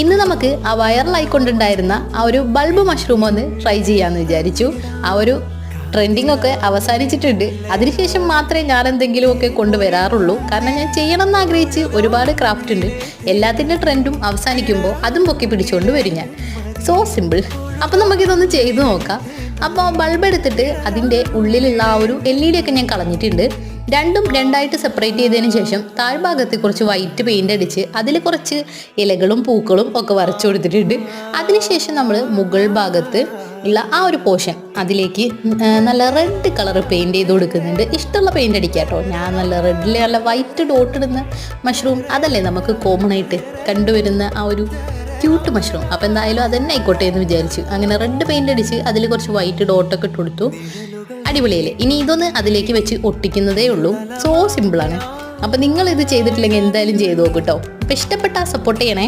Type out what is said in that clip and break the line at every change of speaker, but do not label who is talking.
ഇന്ന് നമുക്ക് ആ വൈറലായിക്കൊണ്ടുണ്ടായിരുന്ന ആ ഒരു ബൾബ് മഷ്റൂം ഒന്ന് ട്രൈ ചെയ്യാമെന്ന് വിചാരിച്ചു. ആ ഒരു ട്രെൻഡിങ് ഒക്കെ അവസാനിച്ചിട്ടുണ്ട്. അതിനുശേഷം മാത്രമേ ഞാൻ എന്തെങ്കിലുമൊക്കെ കൊണ്ടുവരാറുള്ളൂ. കാരണം ഞാൻ ചെയ്യണം എന്ന് ആഗ്രഹിച്ച് ഒരുപാട് ക്രാഫ്റ്റ് ഉണ്ട്. എല്ലാത്തിൻ്റെ ട്രെൻഡും അവസാനിക്കുമ്പോൾ അതും പൊക്കി പിടിച്ചുകൊണ്ട് വരും ഞാൻ. So simple. അപ്പോൾ നമുക്കിതൊന്ന് ചെയ്തു നോക്കാം. അപ്പോൾ ബൾബ് എടുത്തിട്ട് അതിൻ്റെ ഉള്ളിലുള്ള ആ ഒരു LED ഒക്കെ ഞാൻ കളഞ്ഞിട്ടുണ്ട്. രണ്ടും രണ്ടായിട്ട് സെപ്പറേറ്റ് ചെയ്തതിന് ശേഷം താഴ്ഭാഗത്ത് കുറച്ച് വൈറ്റ് പെയിൻ്റ് അടിച്ച് അതിൽ കുറച്ച് ഇലകളും പൂക്കളും ഒക്കെ വരച്ചു കൊടുത്തിട്ടുണ്ട്. അതിനുശേഷം നമ്മൾ മുകൾ ഭാഗത്ത് ഉള്ള ആ ഒരു പോർഷൻ അതിലേക്ക് നല്ല റെഡ് കളർ പെയിൻറ് ചെയ്ത് കൊടുക്കുന്നുണ്ട്. ഇഷ്ടമുള്ള പെയിൻ്റ് അടിക്കാം കേട്ടോ. ഞാൻ നല്ല റെഡിൽ നല്ല വൈറ്റ് ഡോട്ട് ഇടുന്ന മഷ്റൂം അതല്ലേ നമുക്ക് കോമൺ ആയിട്ട് കണ്ടുവരുന്ന ആ ഒരു ക്യൂട്ട് മഷ്റൂം. അപ്പോൾ എന്തായാലും അതന്നെ ആയിക്കോട്ടെ എന്ന് വിചാരിച്ചു. അങ്ങനെ റെഡ് പെയിൻ്റ് അടിച്ച് അതിൽ കുറച്ച് വൈറ്റ് ഡോട്ടൊക്കെ ഇട്ട് കൊടുത്തു. അടിപൊളിയല്ലേ. ഇനി ഇതൊന്ന് അതിലേക്ക് വെച്ച് ഒട്ടിക്കുന്നതേ ഉള്ളൂ. സോ സിമ്പിളാണ്. അപ്പോൾ നിങ്ങൾ ഇത് ചെയ്തിട്ടില്ലെങ്കിൽ എന്തായാലും ചെയ്തു നോക്കൂ കേട്ടോ. അപ്പോൾ ഇഷ്ടപ്പെട്ടാൽ സപ്പോർട്ട് ചെയ്യണേ.